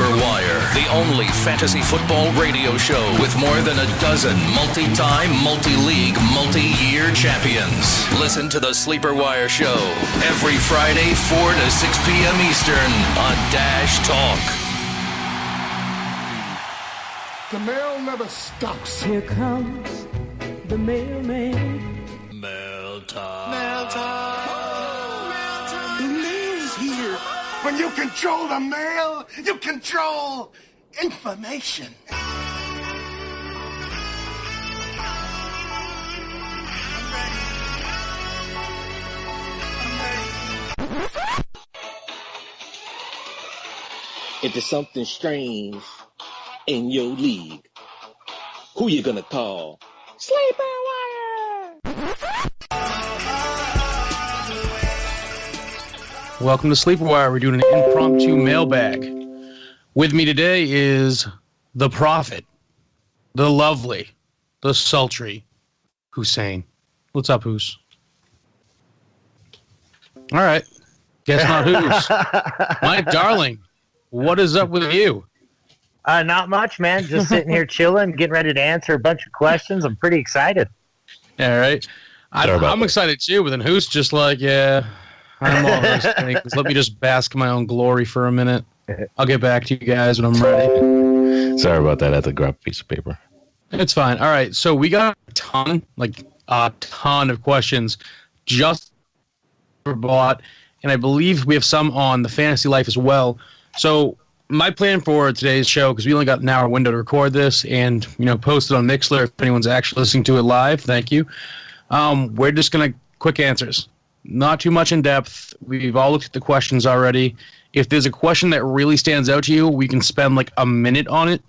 Sleeper Wire, the only fantasy football radio show with more than a dozen multi-time, multi-league, multi-year champions. Listen to the Sleeper Wire show every Friday, 4 to 6 p.m. Eastern on Dash Talk. The mail never stops. Here comes the mailman. Mail time. Mail time. Oh, mail time. The mail's here. When you control the mail, you control information. If there's something strange in your league, who you gonna call? Sleeper Wire! Welcome to Sleeper Wire. We're doing an impromptu mailbag. With me today is the prophet, the lovely, the sultry Husein. What's up, Hus? All right. Guess not Hus. My darling, what is up with you? Not much, man. Just sitting here chilling, getting ready to answer a bunch of questions. I'm pretty excited. All right. I'm excited too, but then Hus just like, yeah, I'm all those things. Let me just bask in my own glory for a minute. I'll get back to you guys when I'm ready. Sorry about that. I had to grab a piece of paper. It's fine. All right. So we got a ton of questions just for SleeperBot, and I believe we have some on the fantasy life as well. So my plan for today's show, because we only got an hour window to record this and, post it on Mixler if anyone's actually listening to it live. Thank you. We're just going to quick answers. Not too much in depth. We've all looked at the questions already. If there's a question that really stands out to you, we can spend like a minute on it.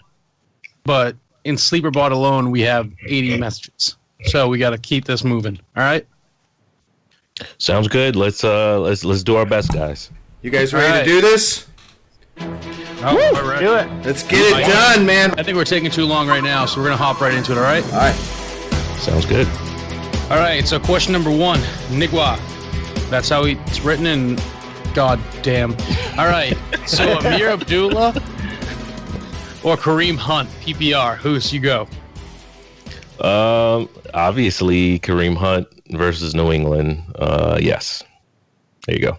But in SleeperBot alone, we have 80 messages. So we got to keep this moving. All right? Sounds good. Let's do our best, guys. You guys ready to do this? Oh, all right. Do it. Let's get it done, man. I think we're taking too long right now, so we're going to hop right into it, all right? All right. Sounds good. All right, so question number 1, Nigwa. That's how it's written, and god damn. All right, so Amir Abdullah or Kareem Hunt, PPR. Who's you go? Obviously, Kareem Hunt versus New England. Yes. There you go.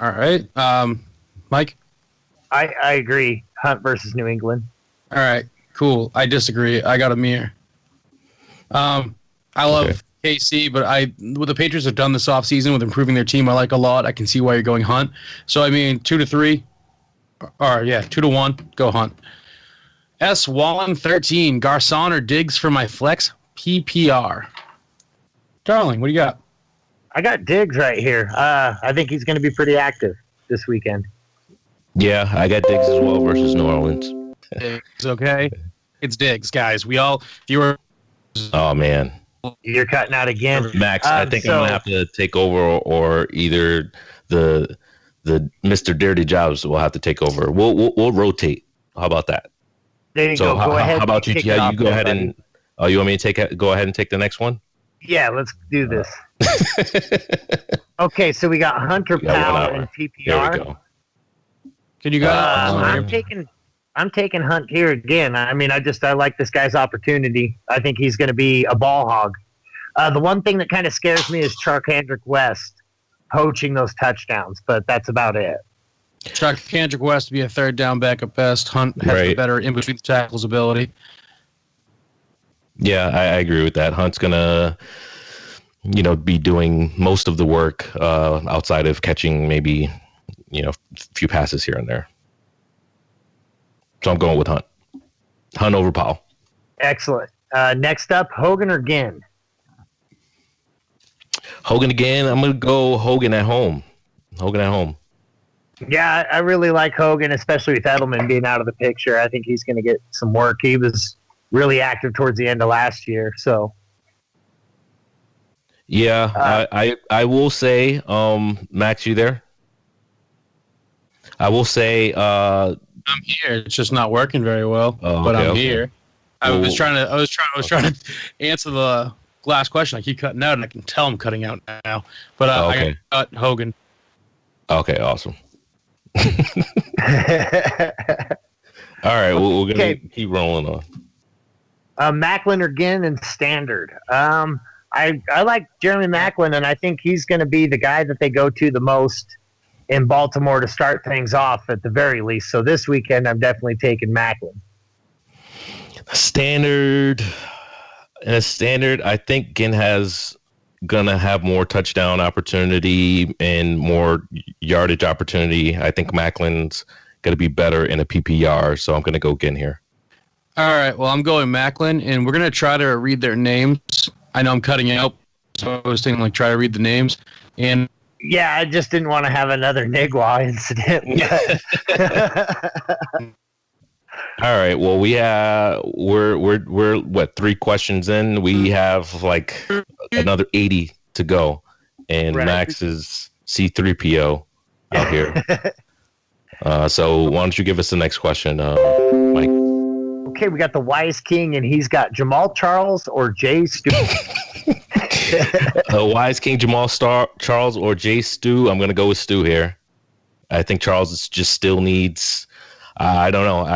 All right. Mike? I agree. Hunt versus New England. All right, cool. I disagree. I got Amir. I love KC, but what the Patriots have done this offseason with improving their team, I like a lot. I can see why you're going Hunt. So, 2-3. Or, 2-1. Go Hunt. S. Wallen 13. Garcon or Diggs for my flex PPR. Darling, what do you got? I got Diggs right here. I think he's going to be pretty active this weekend. Yeah, I got Diggs as well versus New Orleans. Diggs, okay? It's Diggs, guys. Oh, man. You're cutting out again. Max, I think I'm going to have to take over, or either the Mr. Dirty Jobs will have to take over. We'll rotate. How about that? There you go. Go ahead. How about you? Yeah, you go ahead and... Oh, you want me to go ahead and take the next one? Yeah, let's do this. Okay, so we got Hunter Powell and PPR. There we go. Can you go? I'm taking Hunt here again. I mean, I like this guy's opportunity. I think he's going to be a ball hog. The one thing that kind of scares me is Charkandrick West poaching those touchdowns, but that's about it. Charkandrick West to be a third down back at best. Hunt has the better in between the tackles ability. Yeah, I agree with that. Hunt's gonna, be doing most of the work outside of catching maybe, a few passes here and there. So I'm going with Hunt. Hunt over Powell. Excellent. Next up, Hogan or Ginn? Hogan again. I'm going to go Hogan at home. Yeah, I really like Hogan, especially with Edelman being out of the picture. I think he's going to get some work. He was really active towards the end of last year. So, yeah, I will say, Max, you there? I will say, I'm here. It's just not working very well, but I'm here. I was trying to answer the last question. I keep cutting out, and I can tell I'm cutting out now. But I got Hogan. Okay, awesome. All right, we're going to keep rolling on. Macklin or Ginn and standard. I like Jeremy Macklin, and I think he's going to be the guy that they go to the most in Baltimore to start things off at the very least. So this weekend, I'm definitely taking Macklin. Standard, I think Ginn has gonna have more touchdown opportunity and more yardage opportunity. I think Macklin's gonna be better in a PPR, so I'm gonna go Ginn here. All right, well, I'm going Macklin, and we're gonna try to read their names. I know I'm cutting out, so I was thinking try to read the names. And yeah, I just didn't want to have another Nigwa incident. All right. Well, we're what, 3 questions in? We have another 80 to go, and right. Max is C3PO out here. So why don't you give us the next question, Mike? Okay, we got the Wise King, and he's got Jamal Charles or Jay Stu. The Wise King, Jamal Charles or Jay Stu. I'm gonna go with Stu here. I think Charles just still needs. I don't know.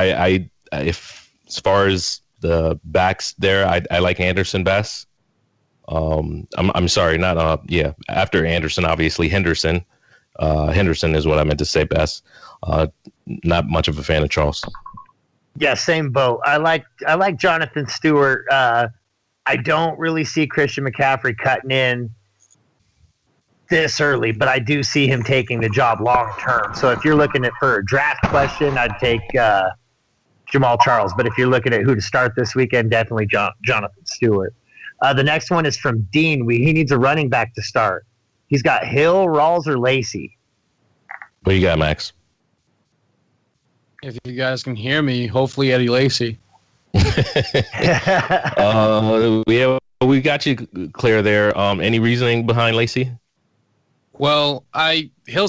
If as far as the backs there, I like Anderson best. I'm sorry, not after Anderson, obviously Henderson. Henderson is what I meant to say best. Not much of a fan of Charles. Yeah, same boat. I like Jonathan Stewart. I don't really see Christian McCaffrey cutting in this early, but I do see him taking the job long term. So if you're looking at for a draft question, I'd take Jamal Charles. But if you're looking at who to start this weekend, definitely Jonathan Stewart. The next one is from Dean. He needs a running back to start. He's got Hill, Rawls, or Lacey. What do you got, Max? If you guys can hear me, hopefully Eddie Lacy. We got you clear there. Any reasoning behind Lacey? Well, Hill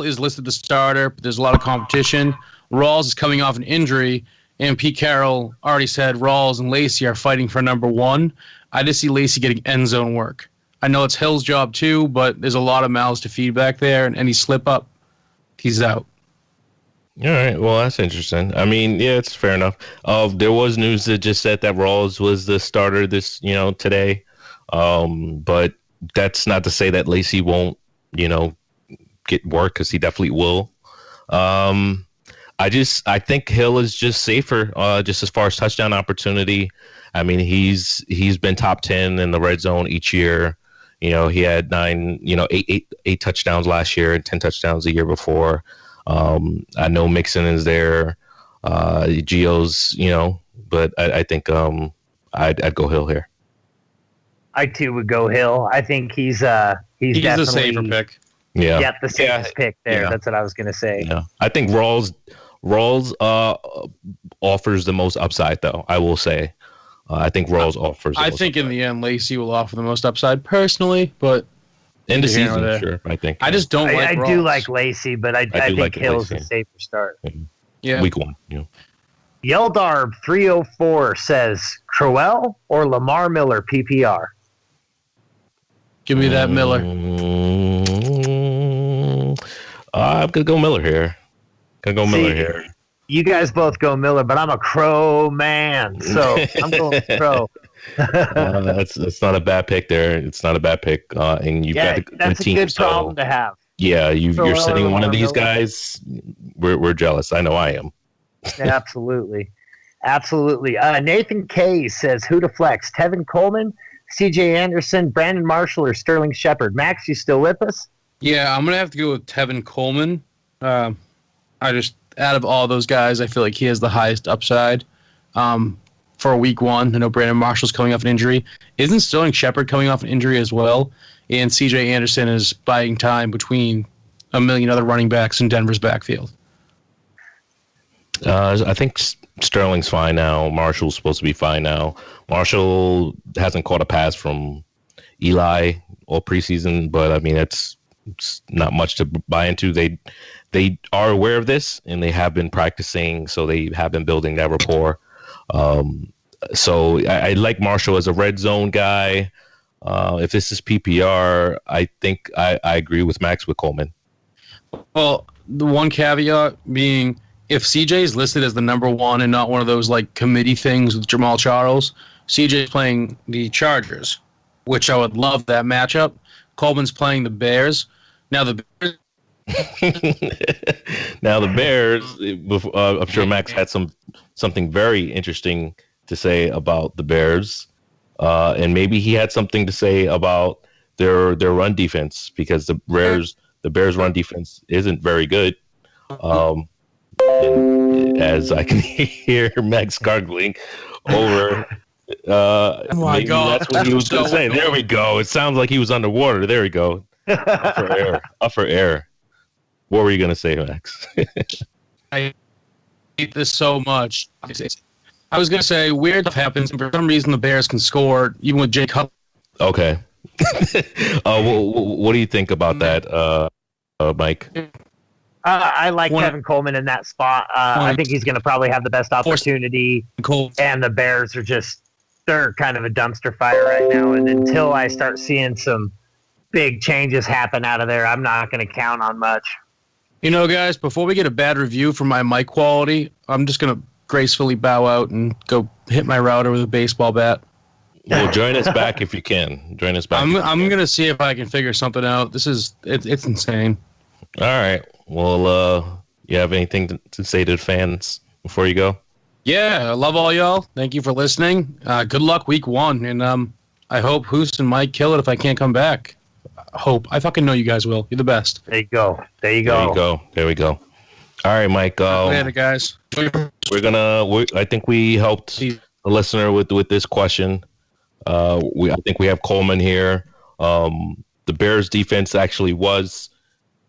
is listed the starter, but there's a lot of competition. Rawls is coming off an injury, and Pete Carroll already said Rawls and Lacey are fighting for number 1. I just see Lacey getting end zone work. I know it's Hill's job too, but there's a lot of mouths to feed back there, and any slip up, he's out. All right, well, that's interesting. I mean, yeah, it's fair enough. There was news that just said that Rawls was the starter today, but that's not to say that Lacey won't, get work, because he definitely will. I think Hill is just safer, just as far as touchdown opportunity. I mean, he's been top 10 in the red zone each year. He had 8 touchdowns last year and 10 touchdowns the year before. I know Mixon is there, Gio's, but I think I'd go Hill here. I too would go Hill. I think he's definitely a safer pick. Yeah, the safest pick there. Yeah. That's what I was gonna say. Yeah, I think Rawls offers the most upside, though. I will say, I think Rawls offers. I think in the end, Lacey will offer the most upside personally, but. In the season, sure. I think. I just don't like Rawls. I do like Lacey, but I think Hill's a safer start. Yeah. Week 1. Yeah. Yeldarb 304 says Crowell or Lamar Miller PPR. Give me that Miller. I'm gonna go Miller here. You guys both go Miller, but I'm a Crow man, so I'm going Crow. That's not a bad pick there. It's not a bad pick, and you've got that's a good problem to have. Yeah, you're sitting one of these guys. We're jealous. I know I am. Absolutely. Nathan K says who to flex: Tevin Coleman, C.J. Anderson, Brandon Marshall, or Sterling Shepard. Max, you still with us? Yeah, I'm gonna have to go with Tevin Coleman. Out of all those guys, I feel like he has the highest upside. For week 1, I know Brandon Marshall's coming off an injury. Isn't Sterling Shepard coming off an injury as well? And C.J. Anderson is buying time between a million other running backs in Denver's backfield. I think Sterling's fine now. Marshall's supposed to be fine now. Marshall hasn't caught a pass from Eli all preseason, but I mean, it's not much to buy into. They are aware of this, and they have been practicing, so they have been building that rapport. So I like Marshall as a red zone guy. If this is PPR, I think I agree with Max with Coleman. Well, the one caveat being, if CJ is listed as the number one and not one of those like committee things with Jamal Charles, CJ is playing the Chargers, which I would love that matchup. Coleman's playing the Bears. Now the Bears. I'm sure Max had something very interesting to say about the Bears, and maybe he had something to say about their run defense, because the Bears run defense isn't very good. And as I can hear Max gargling over. Oh my God. That's what he was going to say. There we go. It sounds like he was underwater. There we go. Upper air. What were you going to say, Max? I hate this so much. I was going to say, weird stuff happens, and for some reason the Bears can score, even with Jake Huff. Okay. What do you think about that, Mike? I like Kevin Coleman in that spot. I think he's going to probably have the best opportunity. And the Bears are they're kind of a dumpster fire right now. And until I start seeing some big changes happen out of there, I'm not going to count on much. You know, guys, before we get a bad review for my mic quality, I'm just going to gracefully bow out and go hit my router with a baseball bat. Well, join us back if you can. Join us back. I'm going to see if I can figure something out. It's insane. All right. Well, you have anything to say to the fans before you go? Yeah, I love all y'all. Thank you for listening. Good luck week 1, and I hope Hoos and Mike kill it if I can't come back. I fucking know you guys will. You're the best. There you go. There we go. All right, Mike. Later, guys. I think we helped the listener with this question. I think we have Coleman here. The Bears defense actually was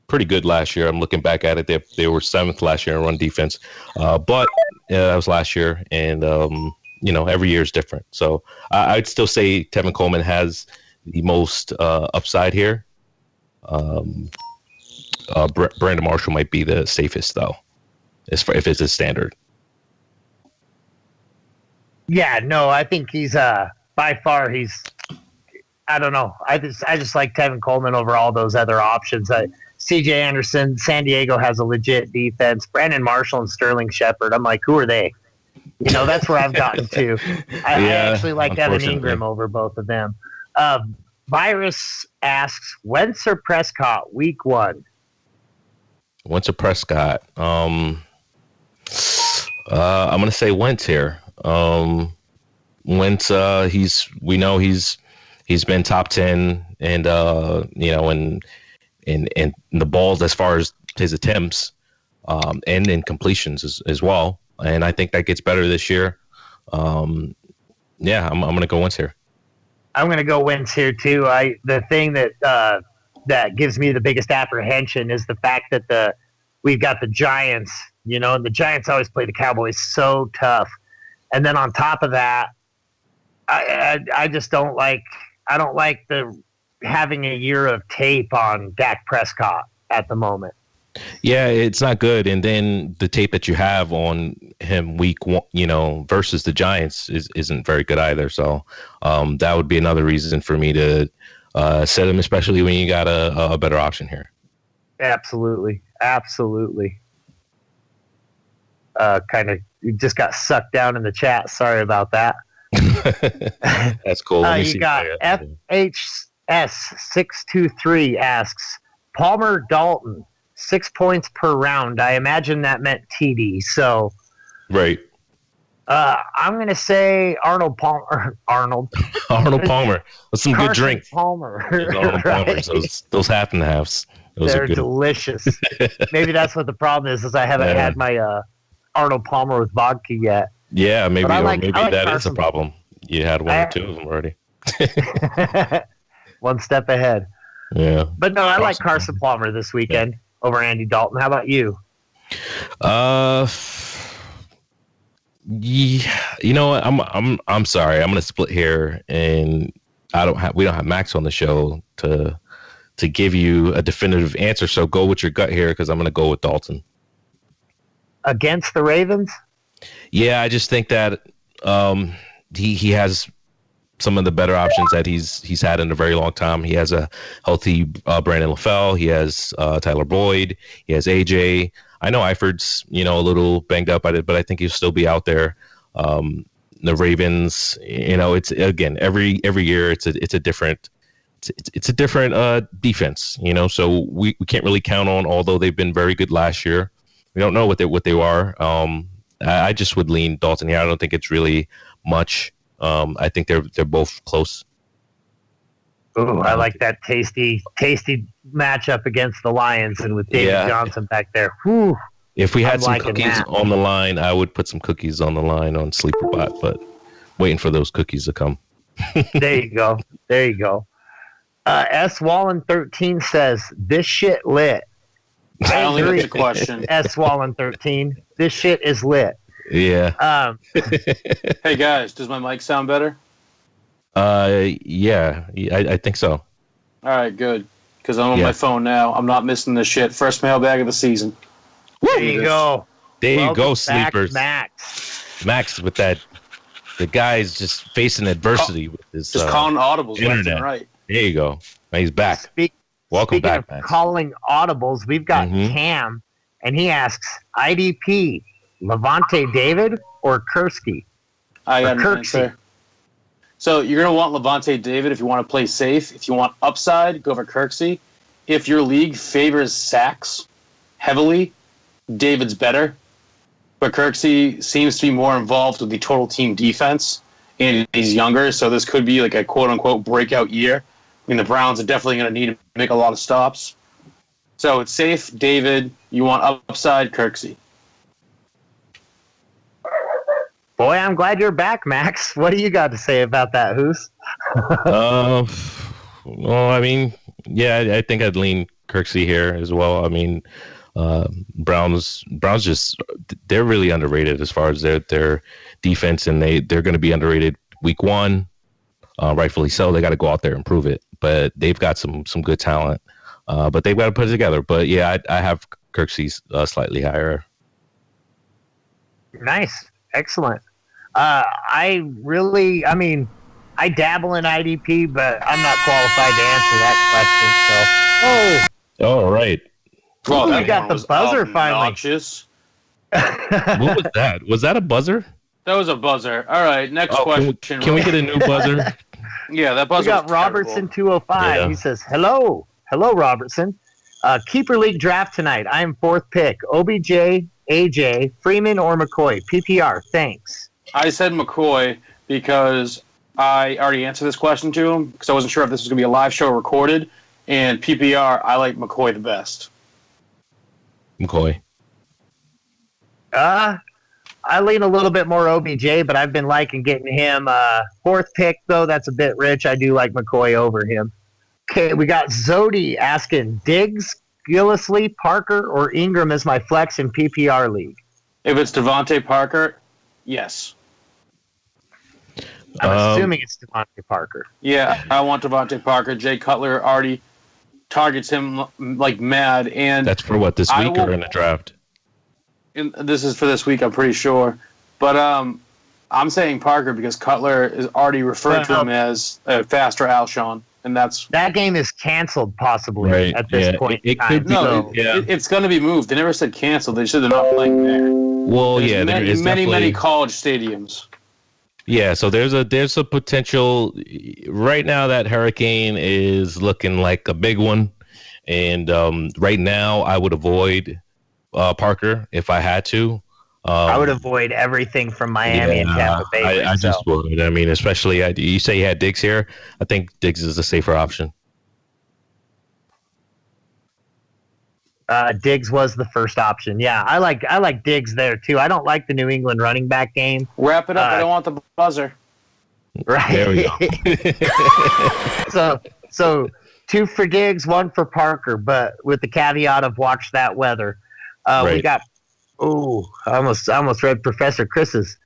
pretty good last year. I'm looking back at it. They were 7th last year in run defense. But that was last year, and every year is different. So I'd still say Tevin Coleman has the most upside here. Brandon Marshall might be the safest, though, if it's a standard. Yeah, no, I think he's by far I don't know. I just like Tevin Coleman over all those other options. C.J. Anderson, San Diego has a legit defense. Brandon Marshall and Sterling Shepard. I'm like, who are they? That's where I've gotten to. I actually like Evan Ingram over both of them. Virus asks, Wentz or Prescott week 1? Wentz or Prescott? I'm going to say Wentz here. Wentz, we know he's been top 10, and and the balls as far as his attempts, and in completions as well. And I think that gets better this year. I'm going to go Wentz here. I'm going to go Wentz here too. The thing that gives me the biggest apprehension is the fact that we've got the Giants, and the Giants always play the Cowboys so tough. And then on top of that, I just don't like having a year of tape on Dak Prescott at the moment. Yeah, it's not good. And then the tape that you have on him week 1, versus the Giants isn't very good either. So that would be another reason for me to set him, especially when you got a better option here. Absolutely. You just got sucked down in the chat. Sorry about that. That's cool. You got FHS623 asks, Palmer Dalton, 6 points per round. I imagine that meant TD. So, right. I'm going to say Arnold Palmer. Arnold Palmer. That's some good drink. Palmer. Arnold Palmer. Those half and halves. They're delicious. Maybe that's what the problem is I haven't had my Arnold Palmer with vodka yet. Yeah, maybe that Carson. Is a problem. You had one or two of them already. One step ahead. Yeah. But no, I like Carson Palmer this weekend over Andy Dalton. How about you? I'm sorry. I'm going to split here, and we don't have Max on the show to give you a definitive answer. So go with your gut here, because I'm going to go with Dalton. Against the Ravens? Yeah, I just think that he has some of the better options that he's had in a very long time. He has a healthy Brandon LaFell. He has Tyler Boyd. He has AJ. I know Eiferd's a little banged up at it, but I think he'll still be out there. The Ravens, it's again every year it's a different defense. So we can't really count on. Although they've been very good last year, we don't know what they are. I just would lean Dalton here. I don't think it's really much. I think they're both close. Ooh, I like that tasty matchup against the Lions, and with David Johnson back there. Whew, if we had some cookies on the line, I would put some cookies on the line on SleeperBot, but waiting for those cookies to come. There you go. S. Wallen 13 says, "This shit lit." I only got the question. S. Wallen 13, this shit is lit. Yeah. Hey guys, does my mic sound better? Yeah, I think so. All right, good. Because I'm on my phone now. I'm not missing this shit. First mailbag of the season. There you go. There you go, Welcome back, sleepers. Max with that. The guy's just facing adversity with his just calling audibles left internet. and right. There you go. He's back. Welcome Speaking back, of Max. calling audibles, we've got Cam, and he asks, IDP, Levante David or Kursky? I got an answer. So you're going to want Levante David if you want to play safe. If you want upside, go for Kirksey. If your league favors sacks heavily, David's better. But Kirksey seems to be more involved with the total team defense, and he's younger, so this could be like a quote-unquote breakout year. I mean, the Browns are definitely going to need to make a lot of stops. So it's safe, David. You want upside, Kirksey. Boy, I'm glad you're back, Max. What do you got to say about that, Hoos? Well, I mean, yeah, I think I'd lean Kirksey here as well. I mean, Browns just, they're really underrated as far as their defense, and they're going to be underrated week one. Rightfully so. They got to go out there and prove it, but they've got some good talent, but they've got to put it together. But yeah, I have Kirksey slightly higher. Nice. Excellent. I dabble in IDP, but I'm not qualified to answer that question. So, all right. Well, we got the buzzer finally. What was that? Was that a buzzer? That was a buzzer. All right, next question. Can we get a new buzzer? Yeah, that buzzer. We got Robertson 205. Yeah. He says, "Hello, Robertson. Keeper league draft tonight. I am fourth pick. OBJ, AJ, Freeman, or McCoy. PPR. Thanks." I said McCoy because I already answered this question to him because I wasn't sure if this was going to be a live show or recorded. And PPR, I like McCoy the best. McCoy. I lean a little bit more OBJ, but I've been liking getting him. Fourth pick, though, that's a bit rich. I do like McCoy over him. Okay, we got Zodi asking, Diggs, Gillislee, Parker, or Ingram as my flex in PPR league? If it's Devontae Parker, yes. I'm assuming it's Devontae Parker. Yeah, I want Devontae Parker. Jay Cutler already targets him like mad. And that's for what, this week or in the draft? This is for this week, I'm pretty sure. But I'm saying Parker because Cutler is already referred to him as a faster Alshon. And that game is canceled possibly at this point. It could be. No, it's going to be moved. They never said canceled. They said they're not playing there. Well, there's many college stadiums. Yeah, so there's a potential right now that Hurricane is looking like a big one, and right now I would avoid Parker if I had to. I would avoid everything from Miami and Tampa Bay. I just would. I mean, especially you say you had Diggs here. I think Diggs is a safer option. Diggs was the first option. Yeah, I like Diggs there too. I don't like the New England running back game. Wrap it up. I don't want the buzzer. Right. There we go. so 2 for Diggs, 1 for Parker, but with the caveat of watch that weather. Right. We got. Oh, I almost read Professor Chris's.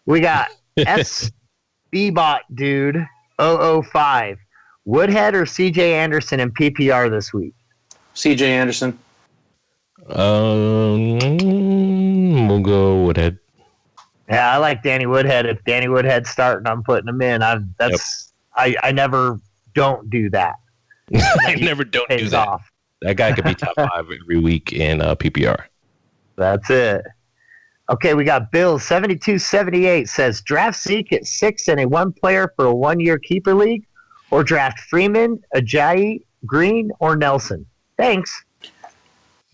We got SleeperBot dude 005. Woodhead or CJ Anderson in PPR this week? CJ Anderson. We'll go Woodhead. Yeah, I like Danny Woodhead. If Danny Woodhead's starting, I'm putting him in. I never don't do that. I never don't do that. Off. That guy could be top 5 every week in PPR. That's it. Okay, we got Bill 7278 says draft Zeke at 6 and a 1-player for a 1-year keeper league, or draft Freeman, Ajayi, Green, or Nelson. Thanks.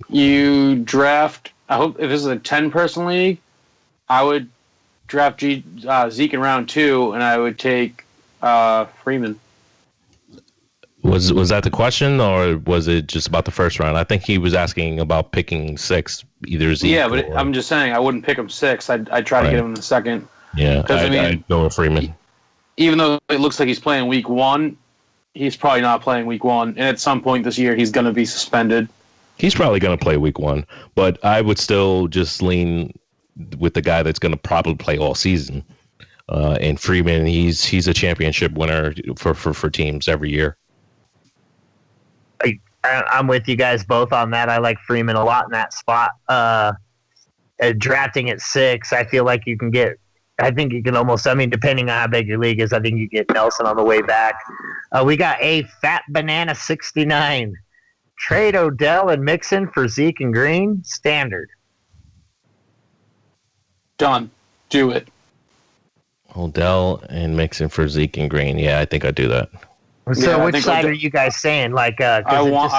You draft. I hope if this is a 10-person league, I would draft Zeke in round 2, and I would take Freeman. Was that the question, or was it just about the first round? I think he was asking about picking 6, either Zeke. Yeah, but I'm just saying I wouldn't pick him 6. I'd try to get him in the second. Yeah, I'd go with Freeman. Even though it looks like he's playing week 1, he's probably not playing week 1, and at some point this year he's going to be suspended. He's probably going to play week 1, but I would still just lean with the guy that's going to probably play all season. And Freeman, he's a championship winner for teams every year. I'm with you guys both on that. I like Freeman a lot in that spot. Drafting at 6, I feel like you can get. I think you can almost. I mean, depending on how big your league is, I think you get Nelson on the way back. We got a Fat Banana 69. Trade Odell and Mixon for Zeke and Green. Standard. Done. Do it. Odell and Mixon for Zeke and Green. Yeah, I think I'd do that. So which side are you guys saying? Like, I want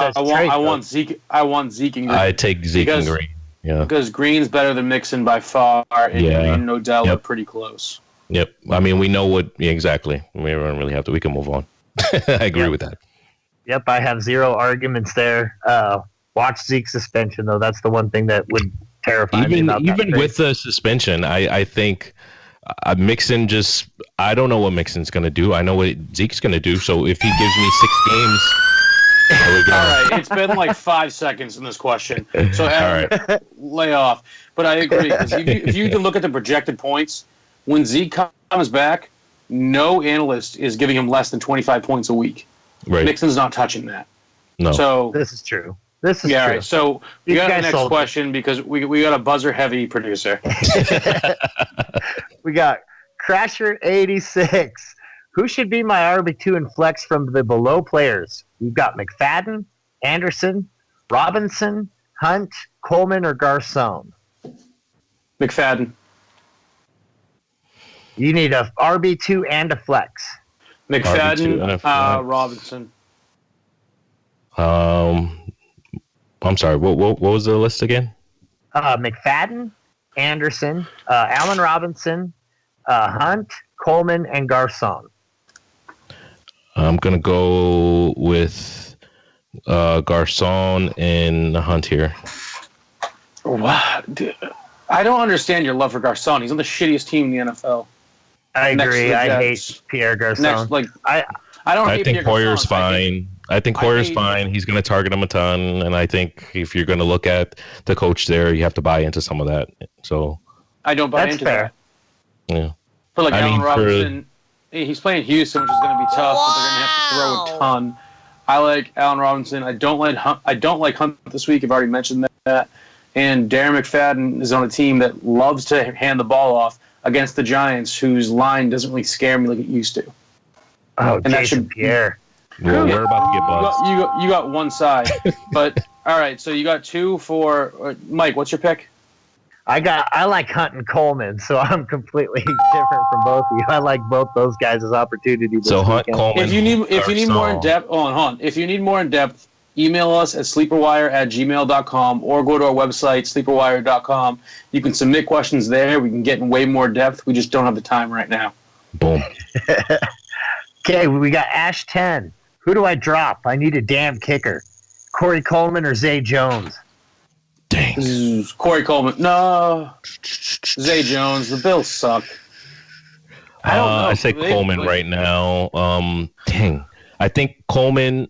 Zeke. I want Zeke and Green. I take Zeke and Green. Yeah, because Green's better than Mixon by far, and Green and Odell are pretty close. Yep. I mean, we know what exactly. We don't really have to. We can move on. I agree with that. Yep, I have 0 arguments there. Watch Zeke's suspension, though. That's the one thing that would terrify me about that. Even with the suspension, I think Mixon just – I don't know what Mixon's going to do. I know what Zeke's going to do. So if he gives me 6 games – there we go. All right, it's been like 5 seconds in this question. So lay off. But I agree. If you can look at the projected points, when Zeke comes back, no analyst is giving him less than 25 points a week. Right. Nixon's not touching that. No. So this is true. This is true. All right. So we got the next question because we got a buzzer heavy producer. We got Crasher 86. Who should be my RB2 and flex from the below players? We've got McFadden, Anderson, Robinson, Hunt, Coleman, or Garcon. McFadden. You need a RB2 and a flex. McFadden, Robinson. I'm sorry. What was the list again? McFadden, Anderson, Allen Robinson, Hunt, Coleman, and Garcon. I'm gonna go with Garcon and Hunt here. Wow, dude. I don't understand your love for Garcon. He's on the shittiest team in the NFL. I agree. I hate Pierre Garcon. I don't. I think Hoyer's fine. I think Hoyer's fine. He's going to target him a ton, and I think if you're going to look at the coach there, you have to buy into some of that. So I don't buy into that. Yeah. For Allen Robinson, he's playing Houston, which is going to be tough, but they're going to have to throw a ton. I like Allen Robinson. I don't like Hunt this week. I've already mentioned that. And Darren McFadden is on a team that loves to hand the ball off against the Giants, whose line doesn't really scare me like it used to. Oh, and Jason Pierre. Well, we're about to get buzzed. You got one side. But, all right, so you got 2 for Mike, what's your pick? I like Hunt and Coleman, so I'm completely different from both of you. I like both those guys as opportunities. So Hunt, Coleman. If you need more in depth, If you need more in depth, email us at sleeperwire@gmail.com or go to our website, sleeperwire.com. You can submit questions there. We can get in way more depth. We just don't have the time right now. Boom. Okay, we got Ash 10. Who do I drop? I need a damn kicker. Corey Coleman or Zay Jones? Dang. Corey Coleman. No. Zay Jones. The Bills suck. I don't know. I say Coleman right now. Dang. I think Coleman...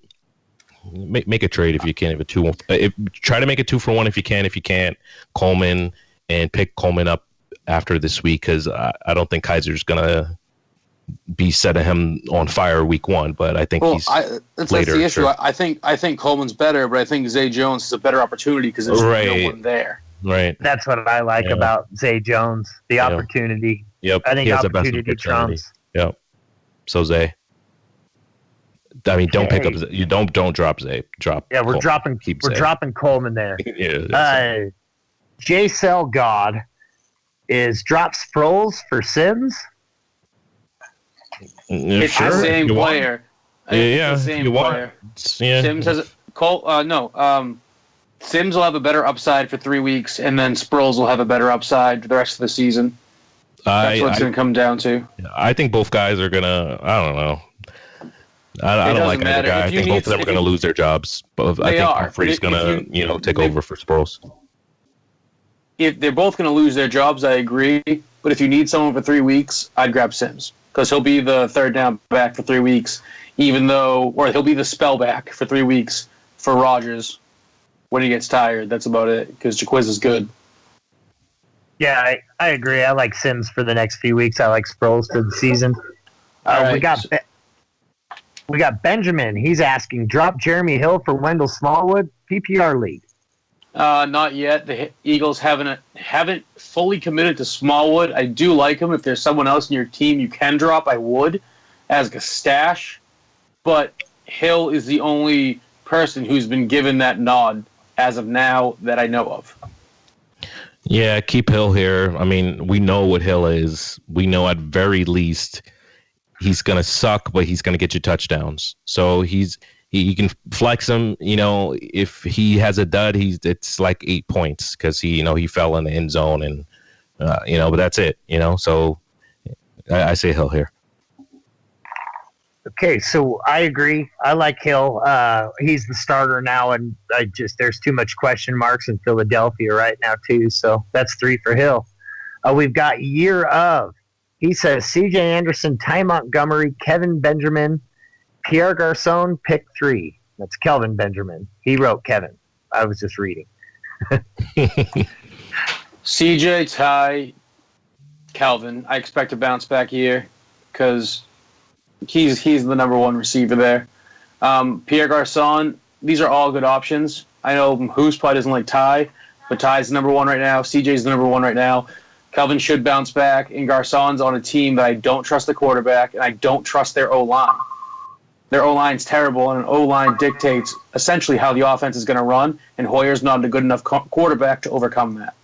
Make a trade if you can. Try to make a 2-for-1 if you can. If you can't, Coleman, and pick Coleman up after this week because I don't think Kaiser's gonna be setting him on fire week 1. But I think that's later. That's the issue. Sure. I think Coleman's better, but I think Zay Jones is a better opportunity because there's no one there. Right. That's what I like about Zay Jones, the opportunity. Yep. I think he has the best opportunity trumps. Yep. So Zay. I mean, don't pick up. You don't drop Zay. Drop. Yeah, we're Coleman. dropping Coleman there. Yeah. J Cell God is drop Sproles for Sims. It's the same player. Yeah. It's the same player. Sims has Sims will have a better upside for 3 weeks, and then Sproles will have a better upside for the rest of the season. That's what it's going to come down to. I think both guys are going to. I don't know. I don't like either guy. I think both of them are going to lose their jobs. But I think Humphrey's going to, take over for Sproles. If they're both going to lose their jobs, I agree. But if you need someone for 3 weeks, I'd grab Sims because he'll be the third down back for 3 weeks, or he'll be the spell back for 3 weeks for Rodgers when he gets tired. That's about it because Jaquiz is good. Yeah, I agree. I like Sims for the next few weeks. I like Sproles for the season. We got Benjamin. He's asking, drop Jeremy Hill for Wendell Smallwood, PPR league. Not yet. The Eagles haven't fully committed to Smallwood. I do like him. If there's someone else in your team you can drop, I would as a stash. But Hill is the only person who's been given that nod as of now that I know of. Yeah, keep Hill here. I mean, we know what Hill is. We know at very least he's going to suck, but he's going to get you touchdowns. So you can flex him. If he has a dud, it's like 8 points because he fell in the end zone and but that's it. So I say Hill here. Okay, so I agree. I like Hill. He's the starter now, and there's too much question marks in Philadelphia right now too. So that's 3 for Hill. We've got year of. He says C.J. Anderson, Ty Montgomery, Kevin Benjamin, Pierre Garçon, pick 3. That's Kelvin Benjamin. He wrote Kevin. I was just reading. C.J., Ty, Kelvin. I expect a bounce back here because he's the number one receiver there. Pierre Garçon, these are all good options. I know Hoos probably doesn't like Ty, but Ty's the number one right now. CJ's the number one right now. Kelvin should bounce back, and Garçon's on a team that I don't trust the quarterback, and I don't trust their O-line. Their O-line's terrible, and an O-line dictates essentially how the offense is going to run, and Hoyer's not a good enough quarterback to overcome that.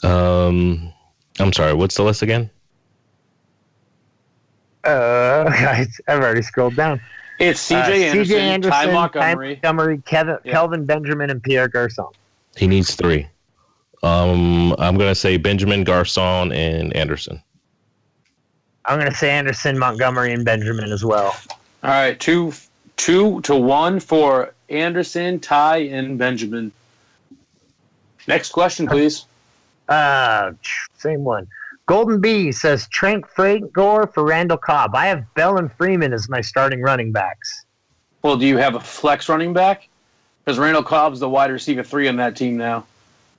I'm sorry, what's the list again? Guys, I've already scrolled down. It's C.J. Anderson, Ty Montgomery, Kelvin Benjamin, and Pierre Garçon. He needs 3. I'm going to say Benjamin, Garçon, and Anderson. I'm going to say Anderson, Montgomery, and Benjamin as well. All right, 2-1 for Anderson, Ty, and Benjamin. Next question, please. Same one. Golden Bee says Frank Gore for Randall Cobb. I have Bell and Freeman as my starting running backs. Well, do you have a flex running back? Because Randall Cobb's the wide receiver 3 on that team now.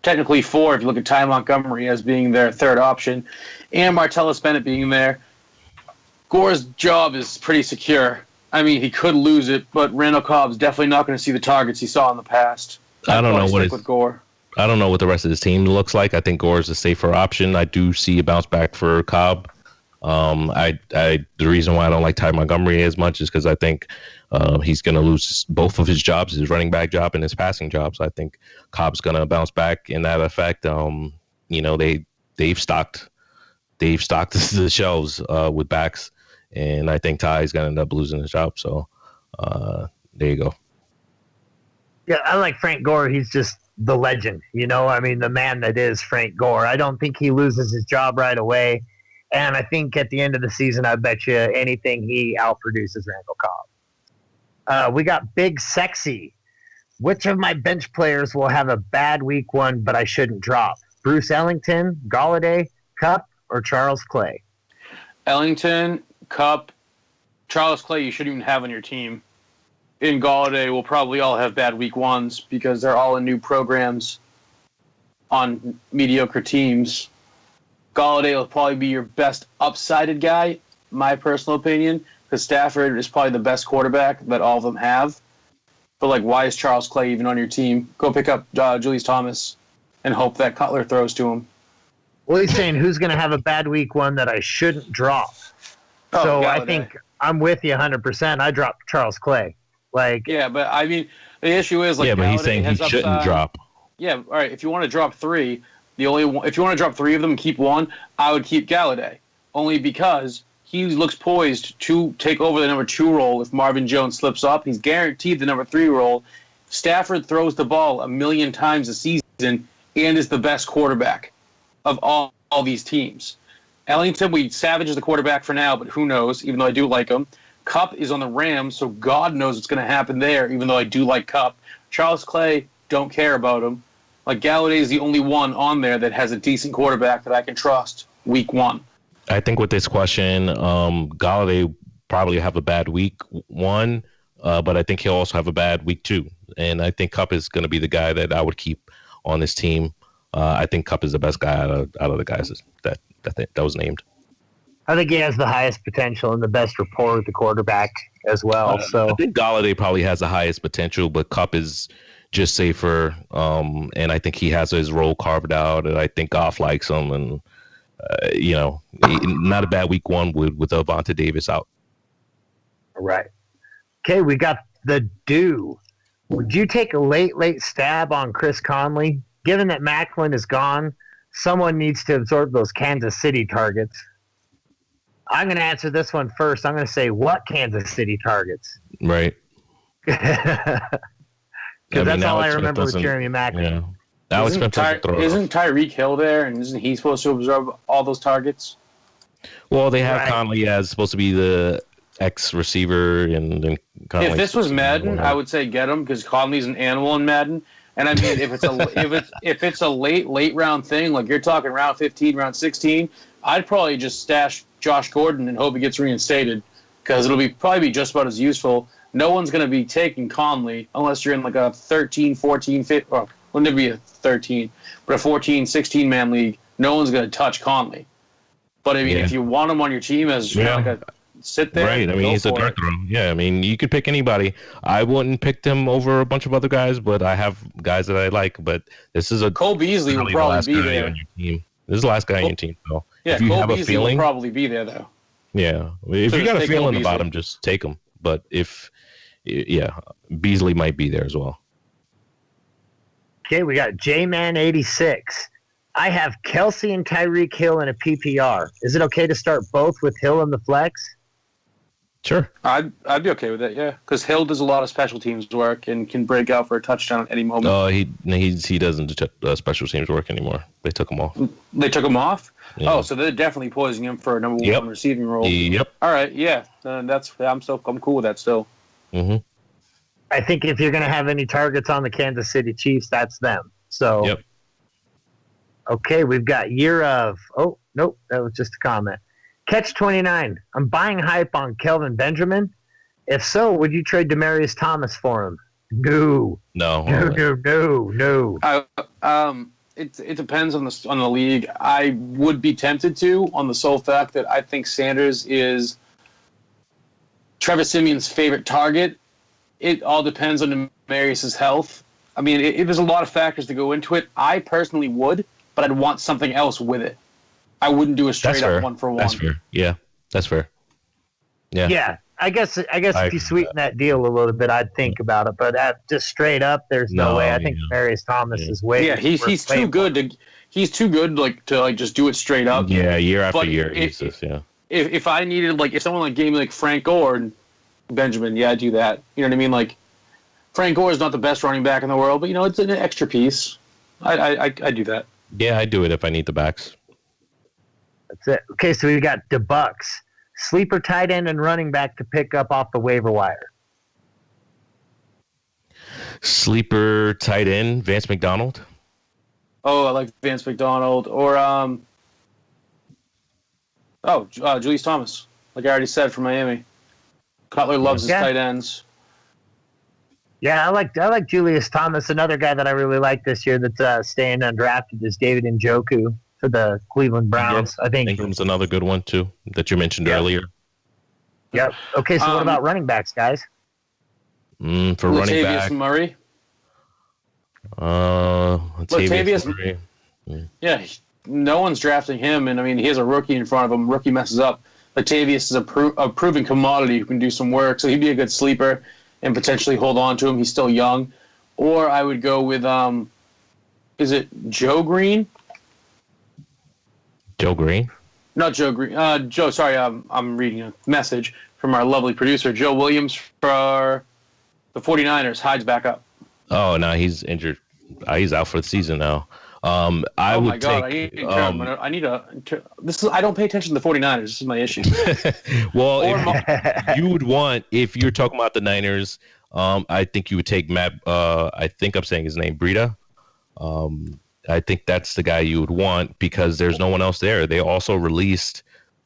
Technically 4 if you look at Ty Montgomery as being their third option, and Martellus Bennett being there. Gore's job is pretty secure. I mean, he could lose it, but Randall Cobb's definitely not going to see the targets he saw in the past. I don't know with Gore. I don't know what the rest of his team looks like. I think Gore's a safer option. I do see a bounce back for Cobb. The reason why I don't like Ty Montgomery as much is because I think he's going to lose both of his jobs, his running back job and his passing job. So I think Cobb's going to bounce back in that effect. They've stocked the shelves with backs, and I think Ty's going to end up losing his job. So there you go. Yeah, I like Frank Gore. He's just the legend, the man that is Frank Gore. I don't think he loses his job right away. And I think at the end of the season, I bet you anything he outproduces Randall Cobb. We got Big Sexy. Which of my bench players will have a bad week 1, but I shouldn't drop? Bruce Ellington, Galladay, Cup, or Charles Clay? Ellington, Cup, Charles Clay you shouldn't even have on your team. In Galladay will probably all have bad week 1s because they're all in new programs on mediocre teams. Galladay will probably be your best upsided guy, my personal opinion, because Stafford is probably the best quarterback that all of them have. But, like, why is Charles Clay even on your team? Go pick up Julius Thomas and hope that Cutler throws to him. Well, he's saying who's going to have a bad week one that I shouldn't drop. So I think I'm with you 100%. I dropped Charles Clay. Yeah, but I mean, the issue is like. Yeah, but he's saying he shouldn't drop. Yeah, all right. If you want to drop three, if you want to drop three of them and keep one, I would keep Galladay, only because he looks poised to take over the number 2 role if Marvin Jones slips up. He's guaranteed the number 3 role. Stafford throws the ball 1 million times a season and is the best quarterback of all these teams. Ellington, Savage is the quarterback for now, but who knows, even though I do like him. Kupp is on the Rams, so God knows what's going to happen there, even though I do like Kupp. Charles Clay, don't care about him. Like, Galladay is the only one on there that has a decent quarterback that I can trust week 1. I think with this question, Galladay probably have a bad week 1, but I think he'll also have a bad week 2. And I think Kupp is going to be the guy that I would keep on this team. I think Kupp is the best guy out of the guys that was named. I think he has the highest potential and the best rapport with the quarterback as well. So I think Galladay probably has the highest potential, but Kupp is just safer. And I think he has his role carved out, and I think Goff likes him. And not a bad week 1 with Avonte Davis out. All right. Okay, we got the do. Would you take a late stab on Chris Conley? Given that Macklin is gone, someone needs to absorb those Kansas City targets. I'm going to answer this one first. I'm going to say, what Kansas City targets? Right. Because that's all I remember with Jeremy Macklin. Yeah. Isn't Tyreek Hill there, and isn't he supposed to absorb all those targets? Well, they have Conley as supposed to be the ex-receiver. And if this was Madden, I would say get him, because Conley's an animal in Madden. And I mean, if it's a late round thing, like you're talking round 15, round 16, I'd probably just stash Josh Gordon and hope he gets reinstated, because it'll probably be just about as useful. No one's going to be taking Conley unless you're in like a 13, 14, 15, or wouldn't it be a 13, but a 14, 16 man league. No one's going to touch Conley. But I mean, if you want him on your team as like a sit there, right? I mean, he's a dart throw. Yeah, I mean, you could pick anybody. I wouldn't pick him over a bunch of other guys, but I have guys that I like. But this is Cole Beasley will probably be there. On your team. This is the last guy on your team, so yeah, Cole Beasley will probably be there though. Yeah, if you got a feeling about him, just take him. But Beasley might be there as well. Okay, we got J-Man86. I have Kelsey and Tyreek Hill in a PPR. Is it okay to start both with Hill in the flex? Sure. I'd be okay with it, yeah. Because Hill does a lot of special teams work and can break out for a touchdown at any moment. He doesn't do special teams work anymore. They took him off. They took him off? Yeah. Oh, so they're definitely poising him for a number 1 receiving role. Yep. All right, yeah. I'm cool with that still. Mm-hmm. I think if you're going to have any targets on the Kansas City Chiefs, that's them. So, yep. Okay, we've got year of. Oh, nope, that was just a comment. Catch 29. I'm buying hype on Kelvin Benjamin. If so, would you trade Demaryius Thomas for him? No. It depends on the league. I would be tempted to, on the sole fact that I think Sanders is Trevor Simeon's favorite target. It all depends on Demaryius' health. I mean, there's a lot of factors to go into it. I personally would, but I'd want something else with it. I wouldn't do a straight up 1-for-1. That's fair. Yeah, that's fair. Yeah. Yeah, I guess if you sweeten that deal a little bit, I'd think about it. But just straight up, there's no way. I think Demaryius Thomas is way. Yeah, he's too good to. He's too good to just do it straight up. Yeah, year after year. If I needed if someone gave me Frank Gore and Benjamin, I'd do that. You know what I mean? Like, Frank Gore is not the best running back in the world, but it's an extra piece. I do that. Yeah, I do it if I need the backs. That's it. Okay, so we got the Bucks. Sleeper tight end and running back to pick up off the waiver wire. Sleeper tight end, Vance McDonald. Oh, I like Vance McDonald. Or, Julius Thomas. Like I already said, from Miami. Cutler loves his tight ends. Yeah, I like Julius Thomas. Another guy that I really like this year that's staying undrafted is David Njoku for the Cleveland Browns. I think Ingram's another good one too that you mentioned earlier. Yep. Okay, so what about running backs, guys? For running back. Latavius Murray. Latavius Murray. Yeah, no one's drafting him, and I mean he has a rookie in front of him. Rookie messes up. Latavius is a proven commodity who can do some work, so he'd be a good sleeper and potentially hold on to him. He's still young. Or I would go with is it Joe Green? Joe Green? Not Joe Green. Joe. Sorry, I'm reading a message from our lovely producer, Joe Williams, for the 49ers. Hyde's back up. Oh, no, he's injured. He's out for the season now. I would take. I need a. This is. I don't pay attention to the 49ers. This is my issue. Well, you would want, if you're talking about the Niners, I think you would take Matt. I think I'm saying his name, Breida. I think that's the guy you would want because there's no one else there. They also released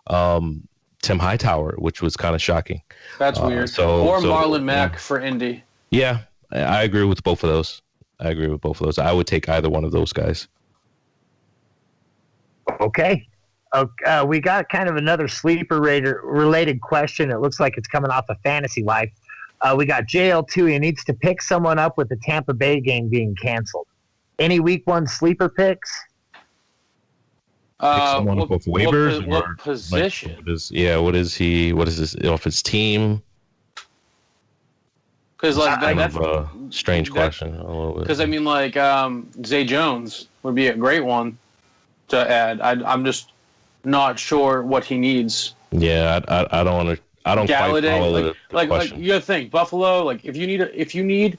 Tim Hightower, which was kind of shocking. That's weird. Or Marlon Mack for Indy. Yeah, I agree with both of those. I would take either one of those guys. Okay. We got kind of another sleeper-related question. It looks like it's coming off of Fantasy Life. We got JL2. He needs to pick someone up with the Tampa Bay game being canceled. Any week one sleeper picks? Pick someone up off waivers? What position? What is he? What is this off his team? Because that's a strange question. Because I mean, Zay Jones would be a great one to add. I'm just not sure what he needs. Yeah, I don't Galladay, quite follow the question. You gotta think Buffalo. If you need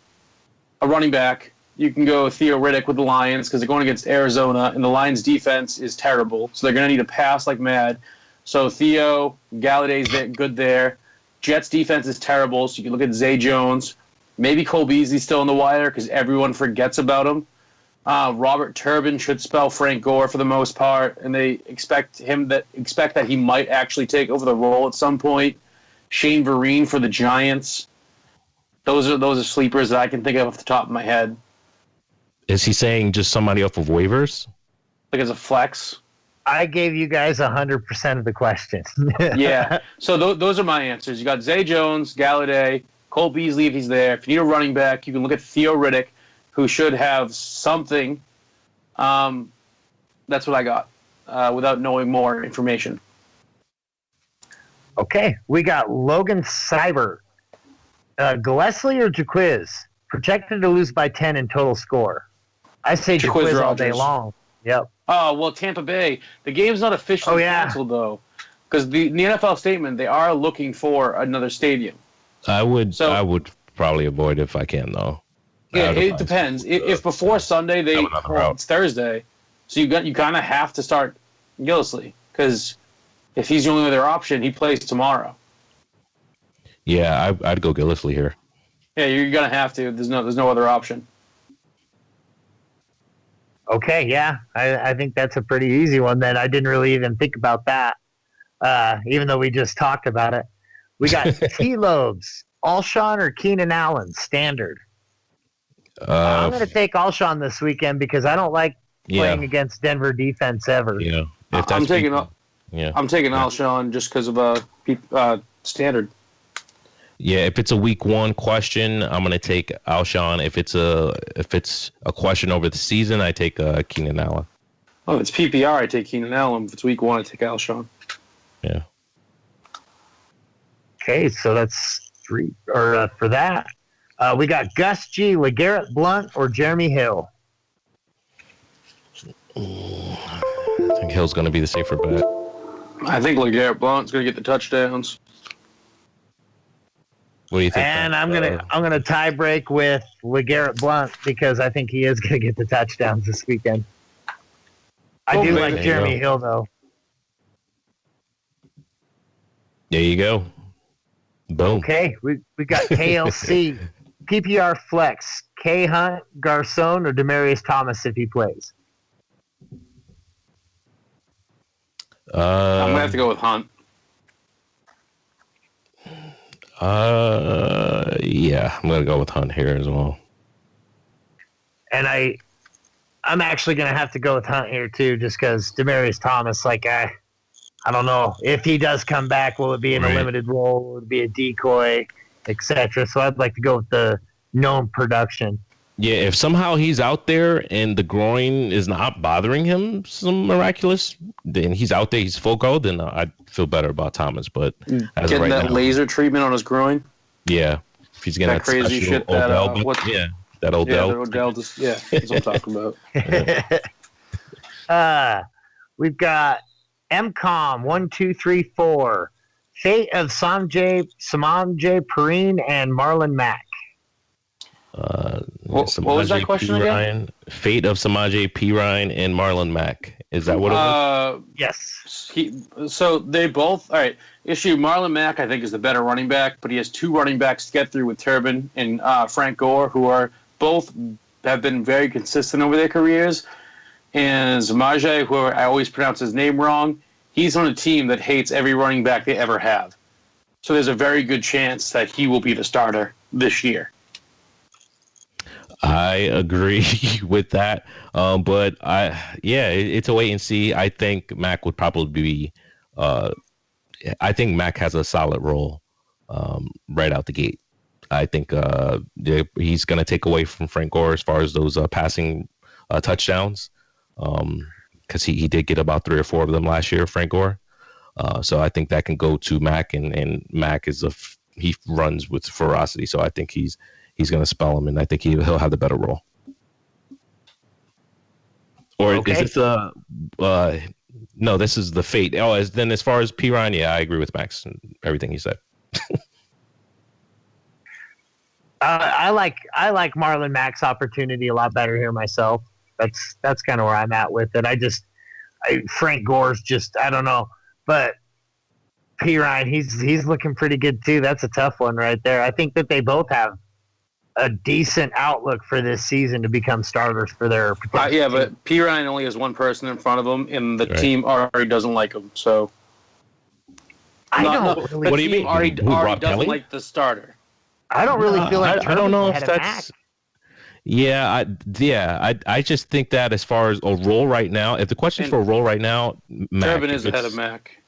a running back, you can go Theo Riddick with the Lions because they're going against Arizona, and the Lions' defense is terrible, so they're gonna need to pass like mad. So Theo, Galladay's good there. Jets' defense is terrible, so you can look at Zay Jones. Maybe Cole Beasley's still in the wire because everyone forgets about him. Robert Turbin should spell Frank Gore for the most part, and they expect that he might actually take over the role at some point. Shane Vereen for the Giants. Those are sleepers that I can think of off the top of my head. Is he saying just somebody off of waivers? Like as a flex? I gave you guys 100% of the question. Yeah. So those are my answers. You got Zay Jones, Galladay, Cole Beasley if he's there. If you need a running back, you can look at Theo Riddick, who should have something. That's what I got without knowing more information. Okay. We got Logan Cyber. Gillespie or Jaquiz? Projected to lose by 10 in total score. I say Jaquiz all day long. Yep. Oh, well, Tampa Bay. The game's not officially canceled, though. Because the NFL statement, they are looking for another stadium. I would probably avoid it if I can, though. Yeah, it depends. If before Sunday, it's Thursday. So you kind of have to start Gillespie. Because if he's the only other option, he plays tomorrow. Yeah, I'd go Gillespie here. Yeah, you're going to have to. There's no other option. Okay, yeah. I think that's a pretty easy one then. I didn't really even think about that, even though we just talked about it. We got T-Lobes, Alshon or Keenan Allen, standard. I'm going to take Alshon this weekend because I don't like playing against Denver defense ever. Yeah, I'm taking Alshon just because of standard. Yeah, if it's a week one question, I'm gonna take Alshon. If it's a question over the season, I take Keenan Allen. Oh, it's PPR. I take Keenan Allen. If it's week one, I take Alshon. Yeah. Okay, so that's three. Or for that, we got Gus G, LeGarrette Blount, or Jeremy Hill. I think Hill's gonna be the safer bet. I think LeGarrette Blount's gonna get the touchdowns. What do you think? And I'm gonna tie break with LeGarrette Blount because I think he is gonna get the touchdowns this weekend. I do like Jeremy Hill though. There you go. Boom. Okay, we got KLC, PPR flex, K Hunt, Garcon, or Demaryius Thomas if he plays. I'm gonna have to go with Hunt. Yeah, I'm gonna go with Hunt here as well. And I'm actually gonna have to go with Hunt here too, just because Demaryius Thomas, I don't know if he does come back. Will it be in a limited role? Will it be a decoy? etc. So I'd like to go with the known production. Yeah, if somehow he's out there and the groin is not bothering him, some miraculous, then he's out there, he's full go, then I'd feel better about Thomas. But as getting right that now, laser treatment on his groin. yeah, if he's getting that crazy shit that Odell, that Odell, that Odell just that's what I'm talking about. We've got MCOM 1234, Fate of Samjay Perrine and Marlon Mack. What was that question again? Fate of Samaje Perine and Marlon Mack. Is that what it was? Yes. So they both. All right. Issue Marlon Mack, I think, is the better running back, but he has two running backs to get through with Turbin and Frank Gore, who are both have been very consistent over their careers. And Samaje, who I always pronounce his name wrong, he's on a team that hates every running back they ever have. So there's a very good chance that he will be the starter this year. I agree with that, but it's a wait and see. I think Mac would probably be. I think Mac has a solid role right out the gate. I think he's going to take away from Frank Gore as far as those passing touchdowns, because he did get about 3 or 4 of them last year, Frank Gore. So I think that can go to Mac, and Mac he runs with ferocity. So I think he's going to spell him, and I think he'll have the better role. Or is this no, this is the Fate. Oh, then as far as Perine, yeah, I agree with Max and everything he said. I like Marlon Mack's opportunity a lot better here myself. That's kind of where I'm at with it. Frank Gore's just, I don't know, but Perine, he's looking pretty good too. That's a tough one right there. I think that they both have a decent outlook for this season to become starters for their team. But Perine only has one person in front of him, and the team already doesn't like him. So Really, what do you mean? Already doesn't like the starter. I don't really feel like I don't know if that's. I just think that as far as a role right now, if the question's for a role right now, Turbin is ahead of Mac.